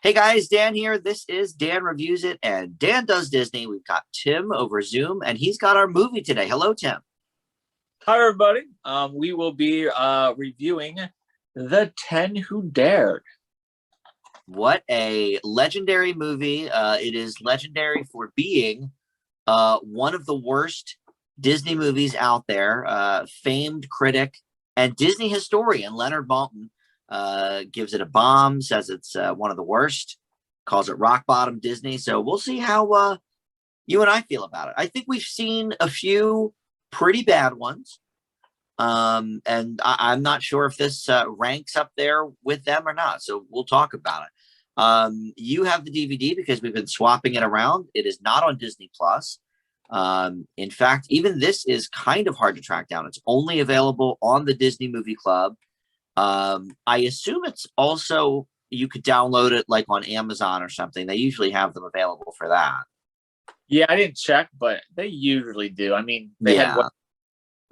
Hey guys, Dan here. This is Dan Reviews It and Dan Does Disney. We've got Tim over Zoom and he's got our movie today. Hello, Tim. Hi, everybody. We will be reviewing The 10 Who Dared. What a legendary movie. It is legendary for being one of the worst Disney movies out there. Famed critic and Disney historian Leonard Maltin gives it a bomb, says it's one of the worst, calls it rock bottom Disney. So we'll see how you and I feel about it. I think we've seen a few pretty bad ones. And I'm not sure if this ranks up there with them or not. So we'll talk about it. You have the DVD because we've been swapping it around. It is not on Disney Plus. In fact, even this is kind of hard to track down. It's only available on the Disney Movie Club. I assume it's also, you could download it like on Amazon or something. They usually have them available for that. Yeah, I didn't check, but they usually do. I mean, they had one,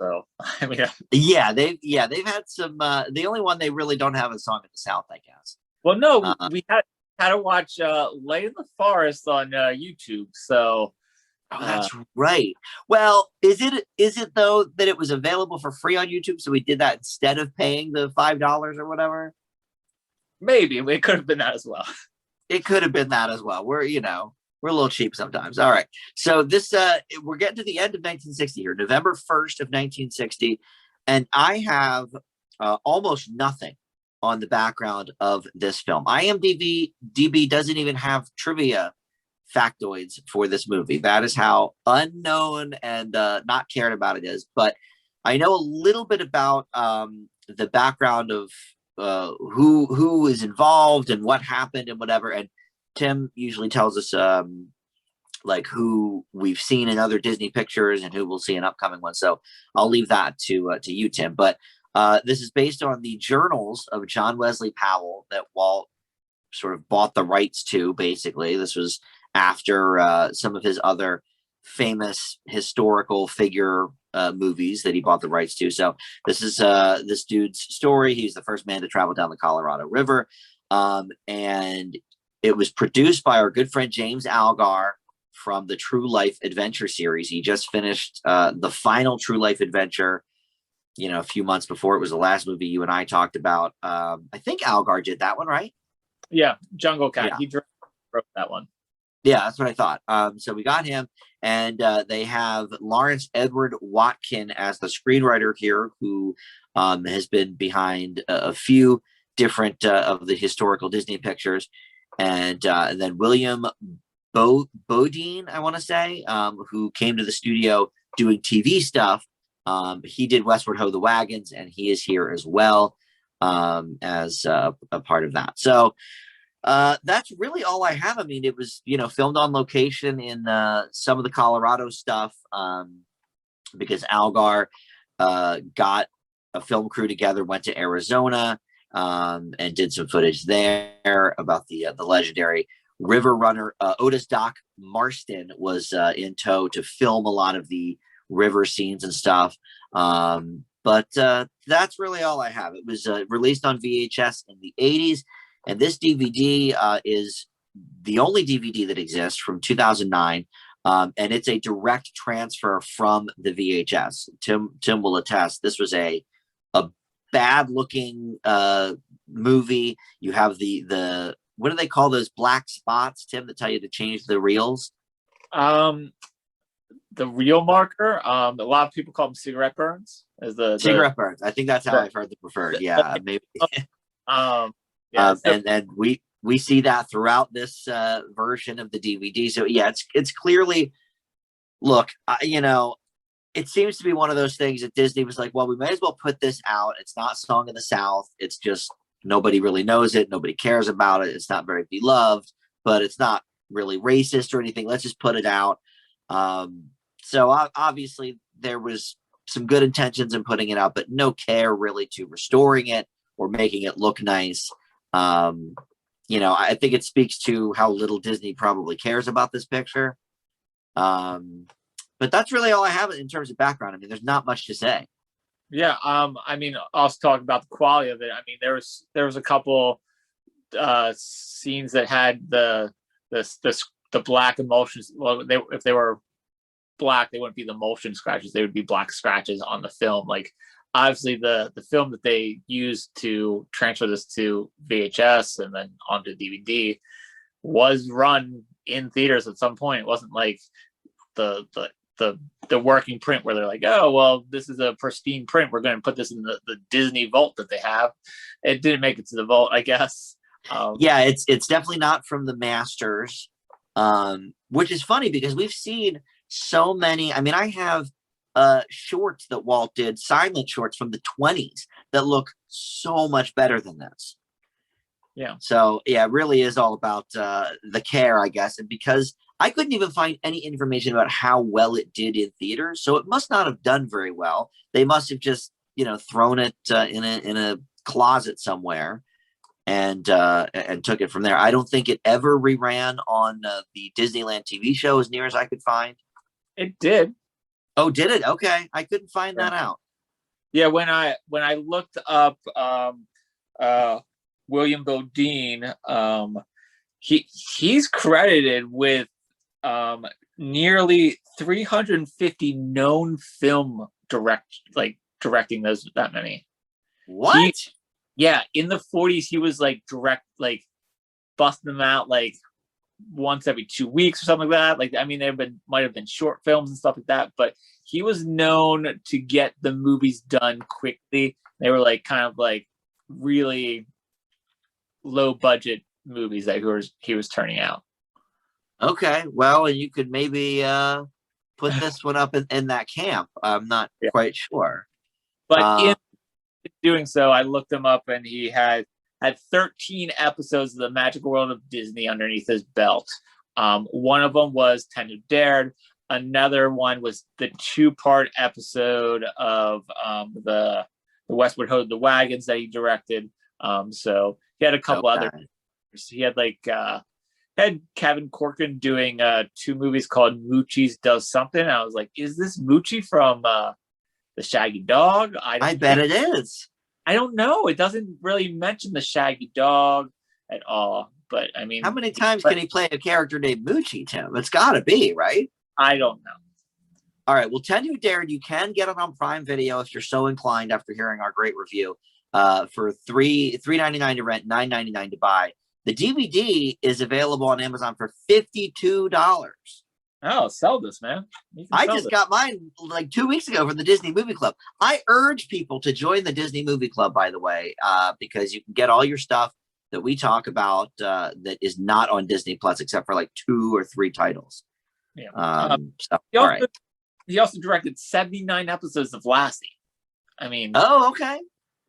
so I mean, they've had some. The only one they really don't have is Song of the South, I guess. Well, no, we had to watch Lay in the Forest on YouTube. So, that's right. Well, is it though that it was available for free on YouTube? So we did that instead of paying the $5 or whatever. Maybe it could have been that as well. It could have been that as well. We're a little cheap sometimes. All right. So this we're getting to the end of 1960 here, November 1st of 1960, and I have almost nothing on the background of this film. IMDb doesn't even have trivia factoids for this movie. That is how unknown and not cared about it is. But I know a little bit about the background of who is involved and what happened and whatever. And Tim usually tells us like who we've seen in other Disney pictures and who we'll see in upcoming ones. So I'll leave that to you, Tim. But this is based on the journals of John Wesley Powell that Walt sort of bought the rights to. Basically, this was after some of his other famous historical figure movies that he bought the rights to. So this is this dude's story. He's the first man to travel down the Colorado River, and it was produced by our good friend James Algar from the True Life Adventure series. He just finished the final True Life Adventure, a few months before. It was the last movie you and I talked about. I think Algar did that one, right? Yeah, Jungle Cat. Yeah. He wrote that one. Yeah, that's what I thought. So we got him, and they have Lawrence Edward Watkin as the screenwriter here, who has been behind a few different of the historical Disney pictures. And then William Bodine, I want to say, who came to the studio doing TV stuff. He did Westward Ho! The Wagons, and he is here as well as a part of that. So that's really all I have. I mean, it was, filmed on location in some of the Colorado stuff because Algar got a film crew together, went to Arizona, and did some footage there about the legendary river runner. Otis Doc Marston was in tow to film a lot of the river scenes and stuff. But that's really all I have. It was released on VHS in the 80s, and this DVD is the only DVD that exists from 2009, and it's a direct transfer from the VHS. Tim will attest. This was a bad looking movie. You have the what do they call those black spots, Tim, that tell you to change the reels? The reel marker. A lot of people call them cigarette burns. As the cigarette burns. I think that's how I've heard them referred. Yeah, maybe. Yeah, and we see that throughout this version of the DVD. So yeah, it's clearly, look, it seems to be one of those things that Disney was like, well, we may as well put this out. It's not Song of the South. It's just nobody really knows it. Nobody cares about it. It's not very beloved, but it's not really racist or anything. Let's just put it out. So obviously there was some good intentions in putting it out, but no care really to restoring it or making it look nice. I think it speaks to how little Disney probably cares about this picture. But that's really all I have in terms of background. I mean, there's not much to say. Yeah. I mean, I'll talk about the quality of it. I mean, there was a couple scenes that had the black emulsions. Well, if they were black, they wouldn't be the motion scratches. They would be black scratches on the film. Like obviously the film that they used to transfer this to VHS and then onto DVD was run in theaters at some point. It wasn't like the working print where they're like, oh well, this is a pristine print, we're going to put this in the Disney vault that they have. It didn't make it to the vault, I guess. Yeah, it's definitely not from the masters, which is funny because we've seen so many. I mean, I have shorts that Walt did, silent shorts from the 20s that look so much better than this. Yeah. So yeah, it really is all about the care, I guess. And because I couldn't even find any information about how well it did in theaters, so it must not have done very well. They must have just, thrown it in a closet somewhere and took it from there. I don't think it ever reran on the Disneyland TV show, as near as I could find. It did. Oh, did it? Okay, I couldn't find that out. Yeah, when I looked up William Bodine, he's credited with nearly 350 known film directing that many. What? In the 40s he was busting them out once every 2 weeks or something like that. I mean, might have been short films and stuff like that, but he was known to get the movies done quickly. They were really low budget movies that he was turning out. Okay, well, and you could maybe put this one up in that camp. I'm not quite sure. But in doing so, I looked him up, and he had 13 episodes of The Magical World of Disney underneath his belt. One of them was 10 Who Dared. Another one was the 2-part episode of the Westward Ho! The Wagons that he directed. So he had a couple other. He had had Kevin Corcoran doing 2 movies called Moochie's Does Something. I was like, is this Moochie from the Shaggy Dog? I bet it is. I don't know. It doesn't really mention the Shaggy Dog at all. But I mean, how many times can he play a character named Moochie, Tim? It's got to be, right? I don't know. All right. Well, 10 Who Dared, you can get it on Prime Video if you're so inclined after hearing our great review. For $3.99 to rent, $9.99 to buy. The DVD is available on Amazon for $52. Oh, sell this, man. I just got mine 2 weeks ago from the Disney Movie Club. I urge people to join the Disney Movie Club, by the way, because you can get all your stuff that we talk about that is not on Disney Plus, except for 2 or 3 titles. Yeah. He also directed 79 episodes of Lassie. I mean, oh, okay.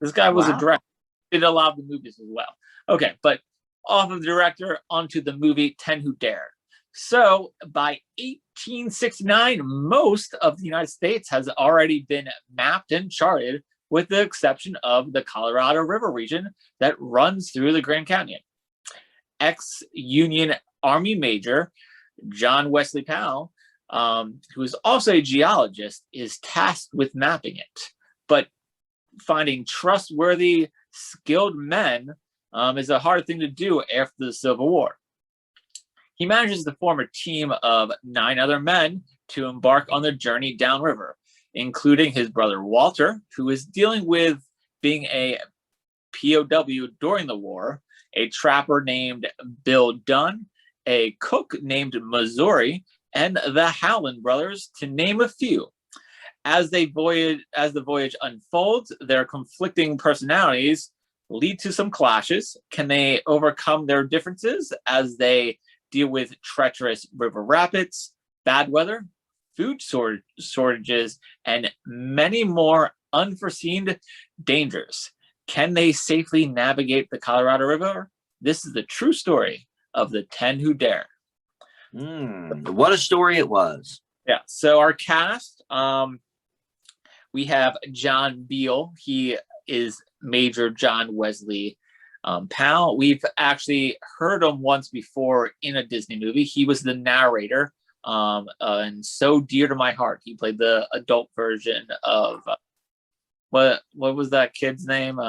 This guy was a director. Did a lot of the movies as well. Okay, but off of the director onto the movie 10 Who Dared. So by 1869, most of the United States has already been mapped and charted, with the exception of the Colorado River region that runs through the Grand Canyon. Ex-Union Army Major John Wesley Powell, who is also a geologist, is tasked with mapping it. But finding trustworthy, skilled men is a hard thing to do after the Civil War. He manages to form a team of 9 other men to embark on the journey downriver, including his brother Walter, who is dealing with being a POW during the war, a trapper named Bill Dunn, a cook named Missouri, and the Howland brothers, to name a few. As the voyage unfolds, their conflicting personalities lead to some clashes. Can they overcome their differences as they deal with treacherous river rapids, bad weather, food shortages, and many more unforeseen dangers? Can they safely navigate the Colorado River? This is the true story of the 10 Who Dare. What a story it was. Yeah. So our cast, we have John Beale. He is Major John Wesley Powell. We've actually heard him once before in a Disney movie. He was the narrator, and So Dear to My Heart. He played the adult version of what was that kid's name?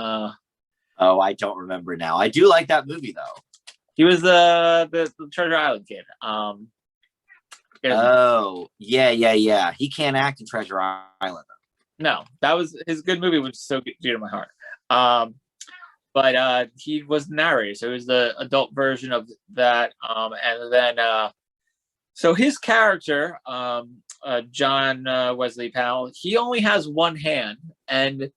Oh, I don't remember now. I do like that movie though. He was the Treasure Island kid. Oh, yeah. He can't act in Treasure Island. No, that was his good movie, which is so dear to my heart. But he was the narrator, so it was the adult version of that. And then so his character, John Wesley Powell, he only has one hand, and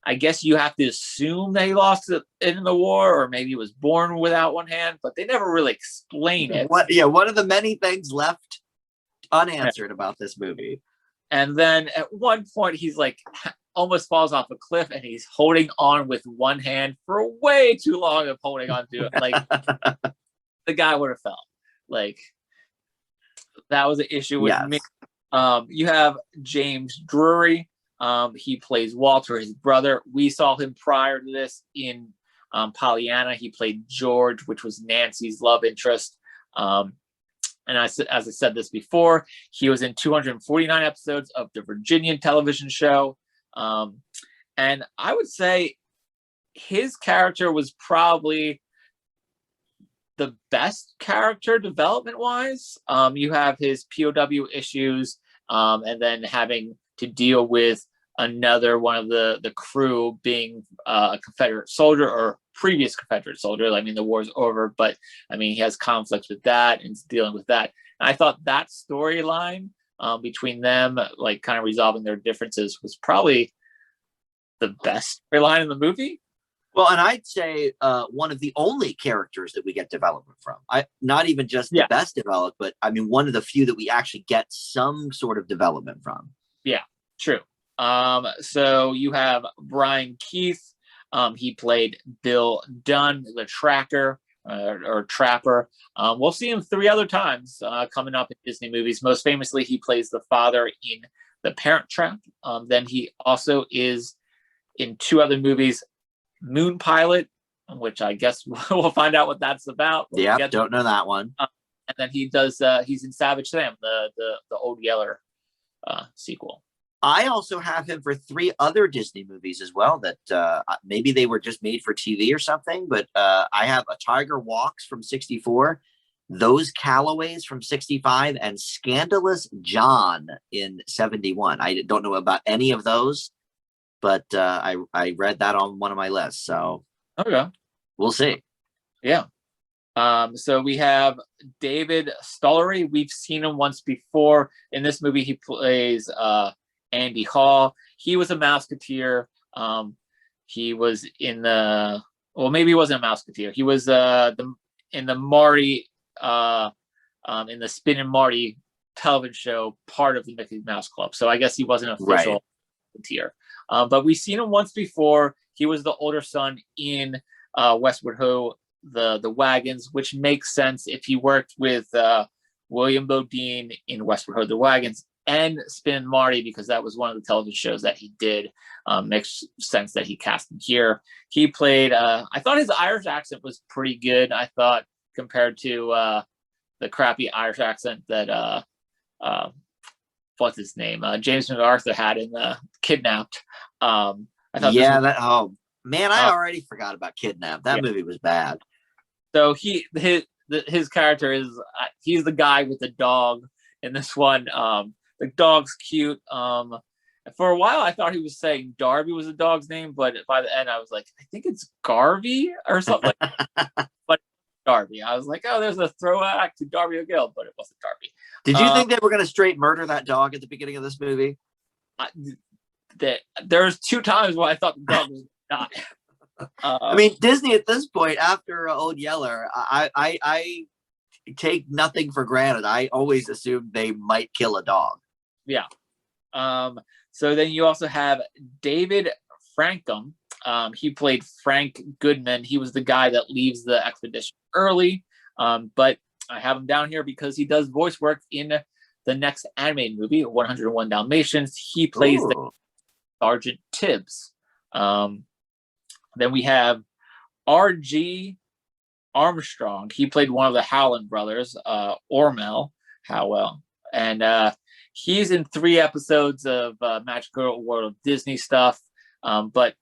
I guess you have to assume that he lost it in the war, or maybe he was born without one hand, but they never really explain it. One of the many things left unanswered about this movie. And then at one point, he's like almost falls off a cliff, and he's holding on with one hand for way too long of holding on to it. Like the guy would have fell. Like that was an issue with me. You have James Drury. He plays Walter, his brother. We saw him prior to this in Pollyanna. He played George, which was Nancy's love interest. And as I said this before, he was in 249 episodes of the Virginian television show. And I would say his character was probably the best character development-wise. You have his POW issues, and then having to deal with another one of the crew being a Confederate soldier or previous Confederate soldier. I mean, the war's over, but I mean, he has conflicts with that and dealing with that. And I thought that storyline between them, like kind of resolving their differences, was probably the best storyline in the movie. Well, and I'd say one of the only characters that we get development from. Not even just the best developed, but I mean, one of the few that we actually get some sort of development from. Yeah, true. So you have Brian Keith. He played Bill Dunn, the tracker or trapper. We'll see him 3 other times coming up in Disney movies. Most famously, he plays the father in The Parent Trap. Then he also is in 2 other movies, Moon Pilot, which I guess we'll find out what that's about. Yeah, don't know that one. And then he does. He's in Savage Sam, the Old Yeller sequel. I also have him for 3 other Disney movies as well that maybe they were just made for TV or something. But I have A Tiger Walks from '64, Those Callaways from '65, and Scandalous John in '71. I don't know about any of those, but I read that on one of my lists. So okay, we'll see. Yeah. So we have David Stollery. We've seen him once before. In this movie, he plays Andy Hall. He was a Mouseketeer. He was in maybe he wasn't a Mouseketeer. He was in the Marty in the Spin and Marty television show, part of the Mickey Mouse Club. So I guess he wasn't an official Mouseketeer. But we've seen him once before. He was the older son in Westward Ho, the Wagons, which makes sense if he worked with William Bodine in Westward Ho, the Wagons, and Spin and Marty, because that was one of the television shows that he did. Makes sense that he cast him here. He played, I thought his Irish accent was pretty good, I thought, compared to the crappy Irish accent that, what's his name? James MacArthur had in Kidnapped. I thought I already forgot about Kidnapped. That movie was bad. So his character is, he's the guy with the dog in this one. The dog's cute. For a while, I thought he was saying Darby was the dog's name, but by the end, I was like, I think it's Garvey or something. But Darby. I was like, oh, there's a throwback to Darby O'Gill, but it wasn't Darby. Did you think they were going to straight murder that dog at the beginning of this movie? There's 2 times where I thought the dog was not. I mean, Disney at this point, after Old Yeller, I take nothing for granted. I always assumed they might kill a dog. Yeah. So then you also have David Frankham. He played Frank Goodman. He was the guy that leaves the expedition early. But I have him down here because he does voice work in the next animated movie, 101 Dalmatians. He plays Sergeant Tibbs. Then we have R.G. Armstrong. He played one of the Howland brothers, Ormel Howell. And he's in 3 episodes of Magical World of Disney stuff. But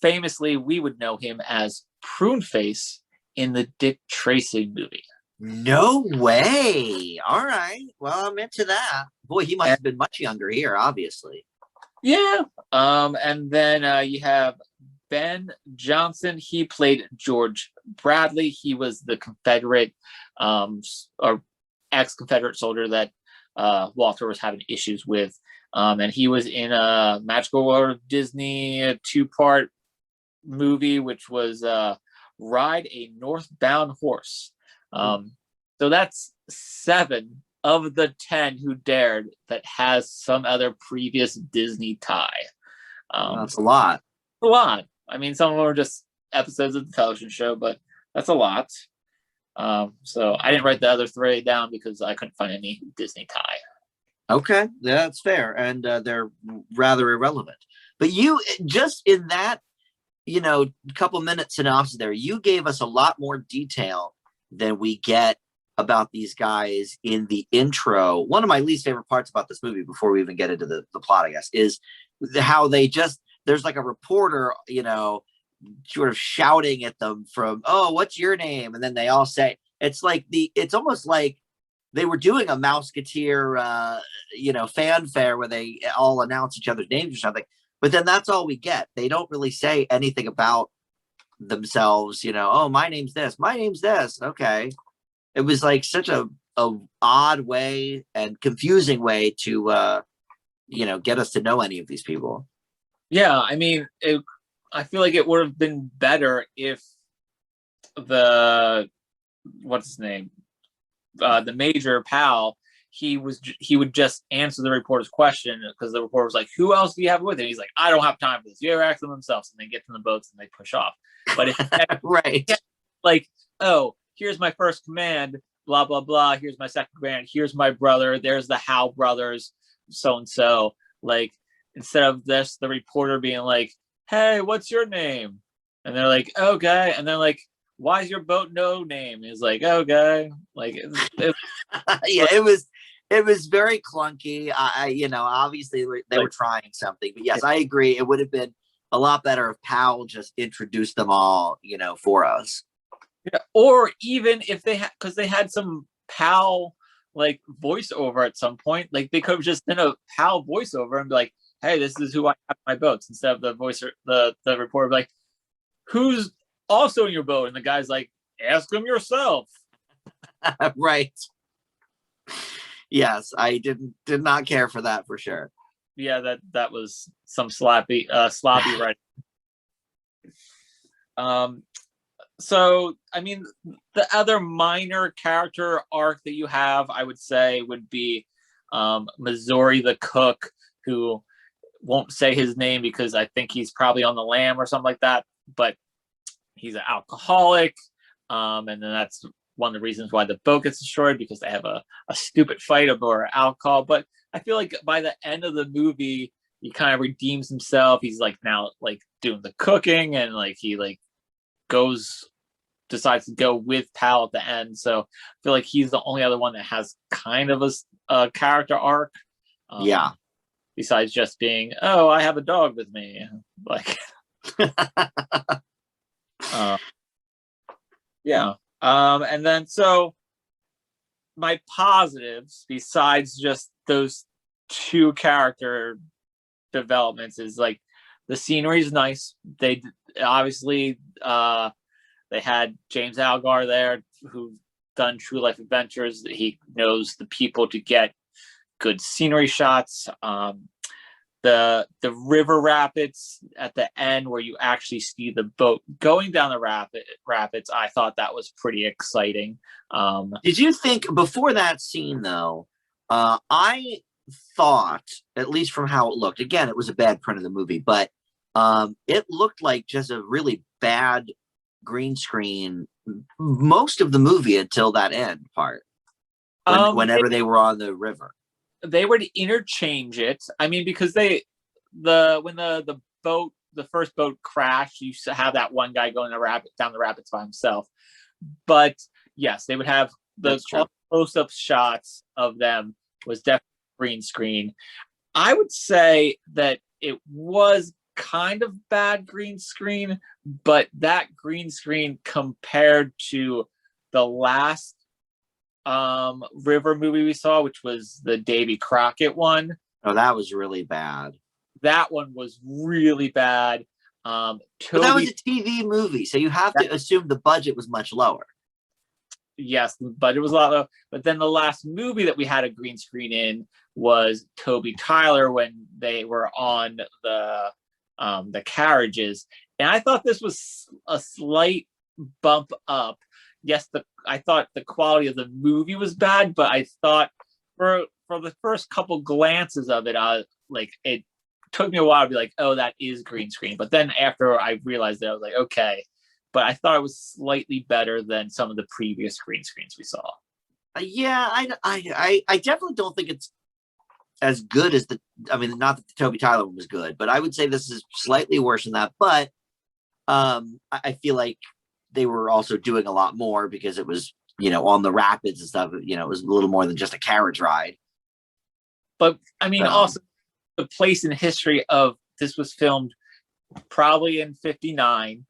famously, we would know him as Pruneface in the Dick Tracy movie. No way. All right. Well, I'm into that. Boy, he must And, have been much younger here, obviously. yeah. And then you have Ben Johnson. He played George Bradley. He was the Confederate or ex-Confederate soldier that Walter was having issues with. And he was in a Magical World of Disney two-part movie, which was Ride a Northbound Horse. So that's 7 of the 10 who dared that has some other previous Disney tie. That's a lot. A lot. I mean, some of them are just episodes of the television show, but that's a lot. So I didn't write the other 3 down because I couldn't find any Disney tie. Okay, that's fair, and they're rather irrelevant. But you just in that, couple minutes synopsis there, you gave us a lot more detail than we get about these guys in the intro. One of my least favorite parts about this movie, before we even get into the plot, I guess, is how there's like a reporter, sort of shouting at them from, "Oh, what's your name?" And then they all say, it's almost like they were doing a Mouseketeer, fanfare where they all announce each other's names or something. But then that's all we get. They don't really say anything about themselves, "Oh, my name's this. My name's this." Okay. It was like such a odd way and confusing way to, get us to know any of these people. Yeah, I mean, I feel like it would have been better if what's his name? The Major Pal, he would just answer the reporter's question, because the reporter was like, "Who else do you have with him?" He's like, "I don't have time for this. You ever ask them themselves?" And they get to the boats and they push off. But if right, like, "Oh, here's my first command, blah blah blah. Here's my second command. Here's my brother. There's the Howe brothers, so and so." Like, instead of this, the reporter being like, "Hey, what's your name?" And they're like, "Okay," and then like, "Why is your boat no name?" He's like, "Okay." Like, yeah, it was very clunky. Obviously they were trying something, but yes, I agree. It would have been a lot better if Powell just introduced them all, for us. Yeah, or even if they had, because they had some Powell like voiceover at some point, like they could have just done a Powell voiceover and be like, "Hey, this is who I have in my boats," instead of the reporter be like, "Who's also in your boat?" And the guy's like, "Ask him yourself." Right. Yes, I did not care for that for sure. Yeah, that was some sloppy writing. So I mean, the other minor character arc that you have, I would say, would be Missouri the cook, who won't say his name because I think he's probably on the lam or something like that, but he's an alcoholic, and then that's one of the reasons why the boat gets destroyed, because they have a stupid fight over alcohol. But I feel like by the end of the movie, he kind of redeems himself. He's like now like doing the cooking, and like he like decides to go with Pal at the end. So I feel like he's the only other one that has kind of a character arc. Yeah. Besides just being, "Oh, I have a dog with me," like. Yeah. And then so my positives, besides just those 2 character developments, is like the scenery is nice. They obviously they had James Algar there, who done True Life Adventures. He knows the people to get good scenery shots. The river rapids at the end, where you actually see the boat going down the rapids, I thought that was pretty exciting. Did you think, before that scene though, I thought, at least from how it looked, again, it was a bad print of the movie, but it looked like just a really bad green screen most of the movie until that end part, whenever they were on the river. They would interchange it. I mean, because when the first boat crashed, you have that one guy going down the rapids by himself. But yes, they would have the close-up shots of them was definitely green screen. I would say that it was kind of bad green screen, but that green screen compared to the last River movie we saw, which was the Davy Crockett one. Oh, that was really bad. That one was really bad. But that was a TV movie, so you have to assume the budget was much lower. Yes, the budget was a lot lower. But then the last movie that we had a green screen in was Toby Tyler when they were on the carriages, and I thought this was a slight bump up. Yes, I thought the quality of the movie was bad, but I thought for the first couple glances of it, like it took me a while to be like, oh, that is green screen. But then after I realized that, I was like, okay. But I thought it was slightly better than some of the previous green screens we saw. Yeah, I definitely don't think it's as good as not that the Toby Tyler one was good, but I would say this is slightly worse than that. But I feel like they were also doing a lot more because it was, on the rapids and stuff. It was a little more than just a carriage ride. But I mean, also the place in history of this was filmed probably in '59.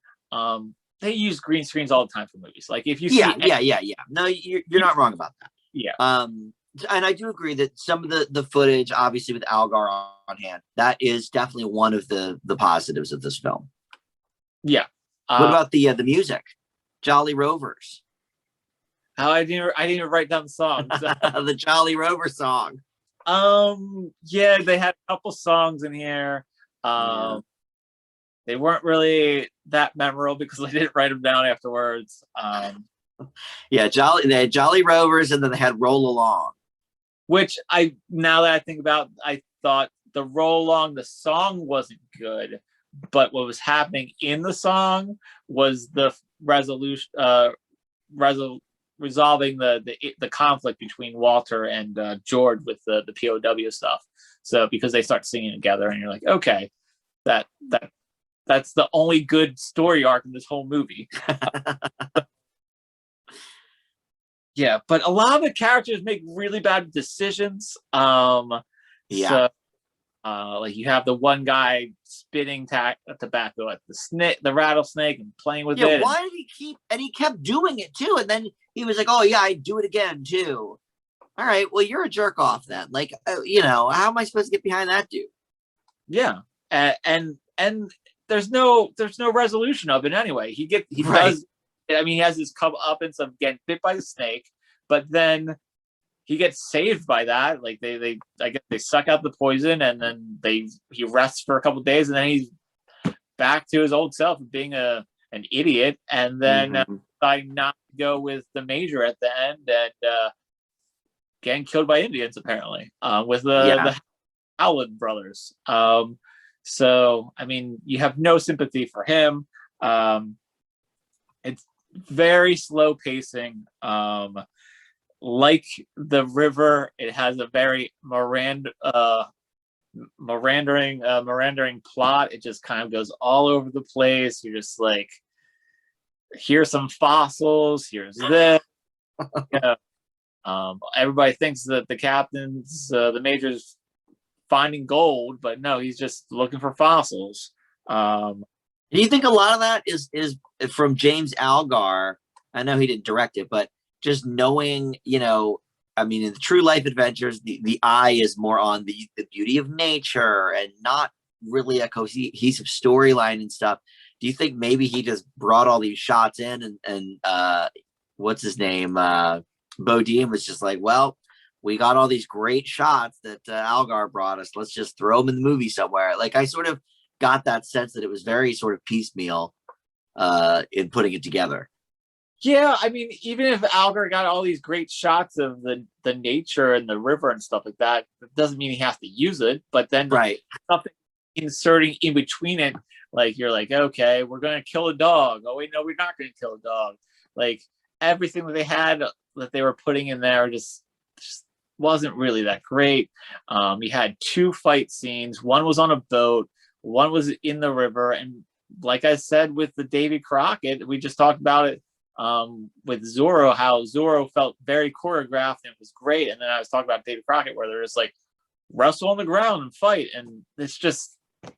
They use green screens all the time for movies. Like if you see, yeah. No, you're not wrong about that. Yeah. And I do agree that some of the footage, obviously with Algar on hand, that is definitely one of the positives of this film. Yeah. What about the music? Jolly Rovers. Oh, I didn't even write down the songs. The Jolly Rover song. Yeah, they had a couple songs in here. They weren't really that memorable because I didn't write them down afterwards. Yeah, they had Jolly Rovers, and then they had Roll Along. Which now that I think about, I thought the Roll Along, the song wasn't good, but what was happening in the song was the resolving the conflict between Walter and George with the POW stuff. So because they start singing together, and you're like, okay, that's the only good story arc in this whole movie. Yeah, but a lot of the characters make really bad decisions. So, like you have the one guy spitting tobacco at the rattlesnake and playing with it. Why did he kept doing it too? And then he was like, oh yeah, I'd do it again too. All right, well, you're a jerk off then. Like, how am I supposed to get behind that dude? Yeah. And there's no resolution of it anyway. He right. does. I mean, he has his comeuppance of getting bit by the snake, but then he gets saved by that. Like I guess they suck out the poison, and then he rests for a couple of days, and then he's back to his old self of being an idiot, and then deciding not to go with the major at the end, and getting killed by Indians apparently with the Howland brothers. So I mean, you have no sympathy for him. It's very slow pacing. Like the river, it has a very Mirandering plot. It just kind of goes all over the place. You're just like, here's some fossils, here's this. Everybody thinks that the captain's, the major's finding gold, but no, he's just looking for fossils. Do you think a lot of that is from James Algar? I know he didn't direct it, but just knowing, in the true life adventures, the eye is more on the beauty of nature and not really a cohesive storyline and stuff. Do you think maybe he just brought all these shots in and what's his name? Bodine was just like, well, we got all these great shots that Algar brought us. Let's just throw them in the movie somewhere. Like, I sort of got that sense that it was very sort of piecemeal in putting it together. Yeah, I mean, even if Algar got all these great shots of the nature and the river and stuff like that, it doesn't mean he has to use it. But then something inserting in between it, like you're like, okay, we're going to kill a dog. Oh, wait, no, we're not going to kill a dog. Like everything that they had that they were putting in there just wasn't really that great. You had two fight scenes. One was on a boat. One was in the river. And like I said, with the Davy Crockett, we just talked about it with Zorro, how Zorro felt very choreographed and it was great. And then I was talking about Davy Crockett, where they're just like wrestle on the ground and fight. And it's just,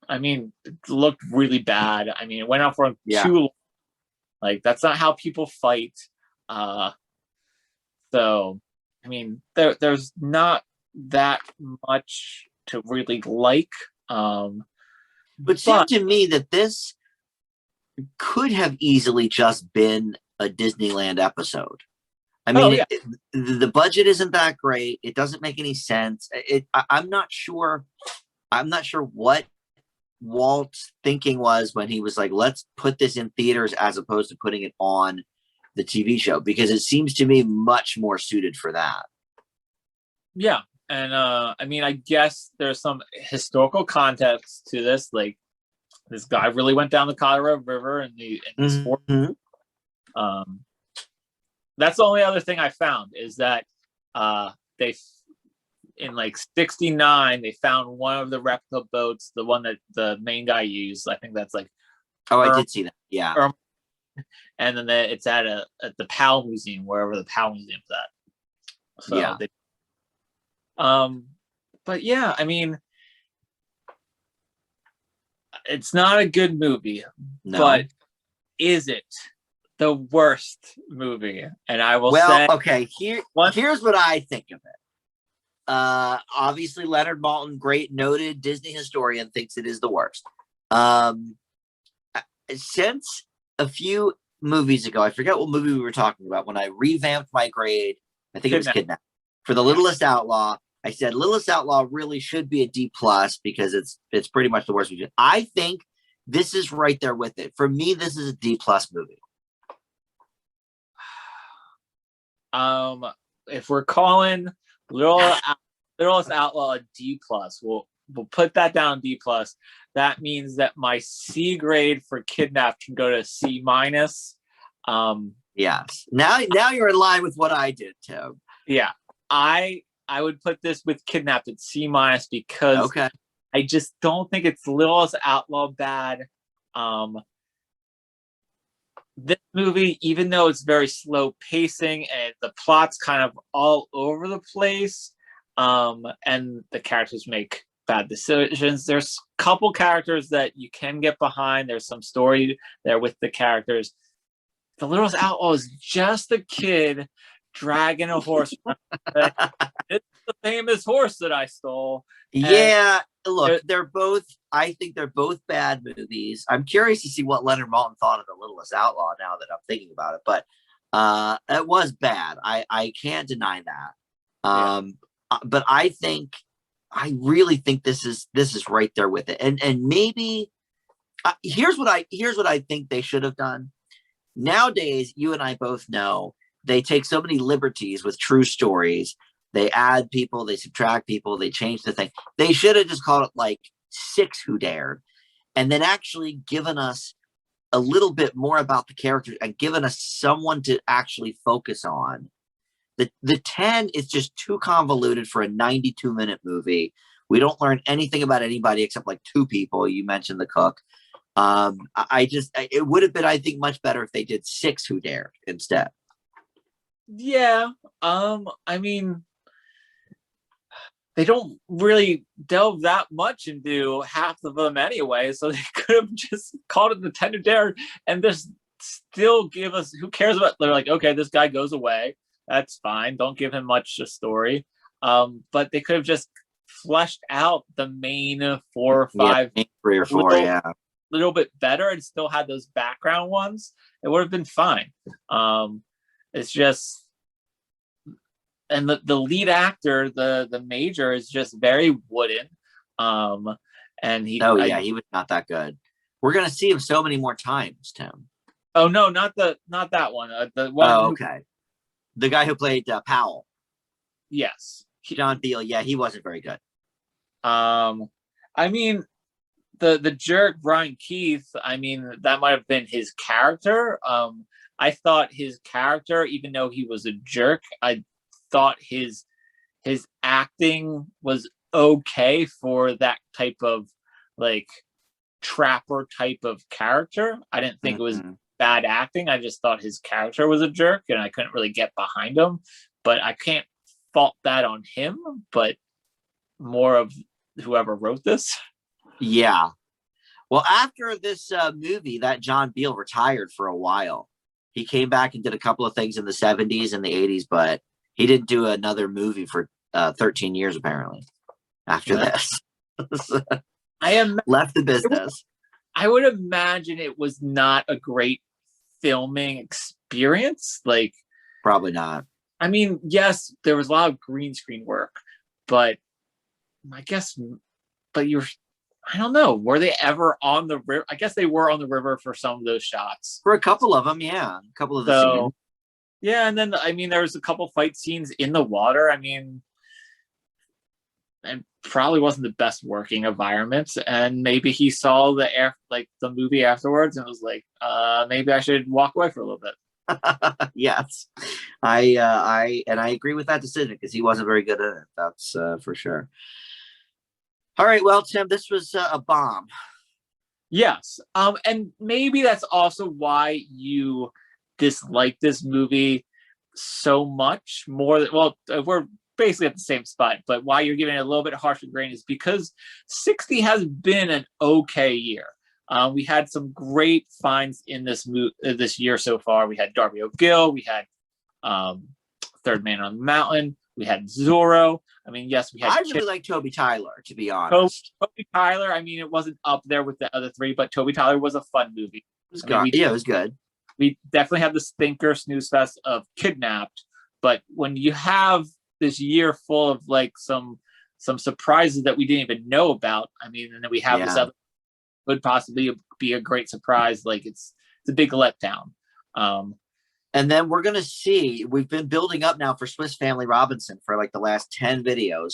I mean, it looked really bad. I mean, it went on for Yeah. too long. Like, that's not how people fight. So, I mean, there's not that much to really like. But seemed to me that this could have easily just been a Disneyland episode. I mean, the budget isn't that great. It doesn't make any sense. I'm not sure. I'm not sure what Walt's thinking was when he was like, let's put this in theaters as opposed to putting it on the TV show, because it seems to me much more suited for that. Yeah. And I mean, I guess there's some historical context to this. Like, this guy really went down the Colorado River in this fort. That's the only other thing I found is that they, in like 1969, they found one of the replica boats, the one that the main guy used. I think that's like, I did see that. Yeah. And then it's at the Powell Museum, wherever the Powell Museum's at. So yeah. But yeah, I mean, it's not a good movie, but is it the worst movie? And I will say, okay, here's what I think of it. Obviously Leonard Maltin, great noted Disney historian, thinks it is the worst. Since a few movies ago, I forget what movie we were talking about, when I revamped my grade, I think it was Kidnap, for The Littlest Outlaw. I said Littlest Outlaw really should be a D+ because it's pretty much the worst movie. I think this is right there with it. For me, this is a D+ movie. If we're calling Littlest Outlaw a D+, we'll put that down D+. That means that my C grade for Kidnap can go to C-. Yes. Now you're in line with what I did, Tim. Yeah. I would put this with Kidnapped at C- because I just don't think it's Littlest Outlaw bad. This movie, even though it's very slow pacing and the plot's kind of all over the place, and the characters make bad decisions, there's a couple characters that you can get behind. There's some story there with the characters. The Littlest Outlaw is just a kid dragging a horse. It's the famous horse that I stole. Yeah, look, I think they're both bad movies. I'm curious to see what Leonard Maltin thought of The Littlest Outlaw now that I'm thinking about it, but it was bad. I can't deny that. But I really think this is right there with it. And maybe here's what I think they should have done. Nowadays, you and I both know they take so many liberties with true stories. They add people, they subtract people, they change the thing. They should have just called it like 6 Who Dared, and then actually given us a little bit more about the characters and given us someone to actually focus on. The 10 is just too convoluted for a 92-minute movie. We don't learn anything about anybody except like 2 people. You mentioned the cook. It would have been, I think, much better if they did 6 Who Dared instead. Yeah. I mean, they don't really delve that much into half of them anyway, so they could have just called it the 10 Who Dared and just still give us, who cares about, they're like, okay, this guy goes away. That's fine. Don't give him much a story. But they could have just fleshed out the main 4 or 5, 3 or 4, little bit better, and still had those background ones. It would have been fine. It's just, and the lead actor, the major, is just very wooden. And he was not that good. We're gonna see him so many more times, Tim. Oh no, not that one. The one. Oh, okay. The guy who played Powell. Yes, John Thiel. Yeah, he wasn't very good. I mean, the jerk Brian Keith. I mean, that might have been his character. I thought his character, even though he was a jerk, I thought his acting was okay for that type of like trapper type of character. I didn't think it was bad acting. I just thought his character was a jerk and I couldn't really get behind him. But I can't fault that on him, but more of whoever wrote this. Yeah. Well, after this movie, that John Beale retired for a while. He came back and did a couple of things in the 70s and the 80s, but he didn't do another movie for 13 years, apparently, after Well, this. I am. Left the business. I would imagine it was not a great filming experience. Like, Probably not. I mean, yes, there was a lot of green screen work, but I guess, but you're, I don't know, were they ever on the river? I guess they were on the river for some of those shots. For a couple of them, yeah. A couple of the scenes. Yeah, and then, I mean, there was a couple fight scenes in the water. I mean, it probably wasn't the best working environment, and maybe he saw the movie afterwards and was like, maybe I should walk away for a little bit. Yes, I agree with that decision because he wasn't very good at it. That's for sure. All right, well, Tim, this was a bomb. Yes, and maybe that's also why you dislike this movie so much more. Well, we're basically at the same spot, but why you're giving it a little bit harsher grain is because 60 has been an okay year. We had some great finds in this year so far. We had Darby O'Gill. We had Third Man on the Mountain. We had Zorro. I mean, yes, we had. I really like Toby Tyler, to be honest. Toby Tyler. I mean, it wasn't up there with the other three, but Toby Tyler was a fun movie. It was good. We definitely have the stinker snooze fest of Kidnapped, but when you have this year full of like some surprises that we didn't even know about, I mean, and then we have this other could possibly be a great surprise. Like it's a big letdown. And then we're going to see, we've been building up now for Swiss Family Robinson for like the last 10 videos.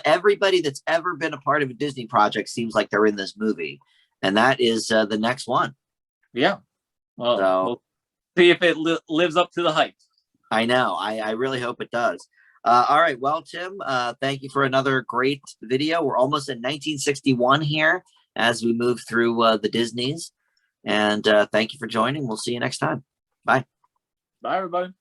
Everybody that's ever been a part of a Disney project seems like they're in this movie. And that is the next one. Yeah. Well, we'll see if it lives up to the hype. I know. I really hope it does. All right. Well, Tim, thank you for another great video. We're almost in 1961 here as we move through the Disneys. And thank you for joining. We'll see you next time. Bye. Bye, everybody.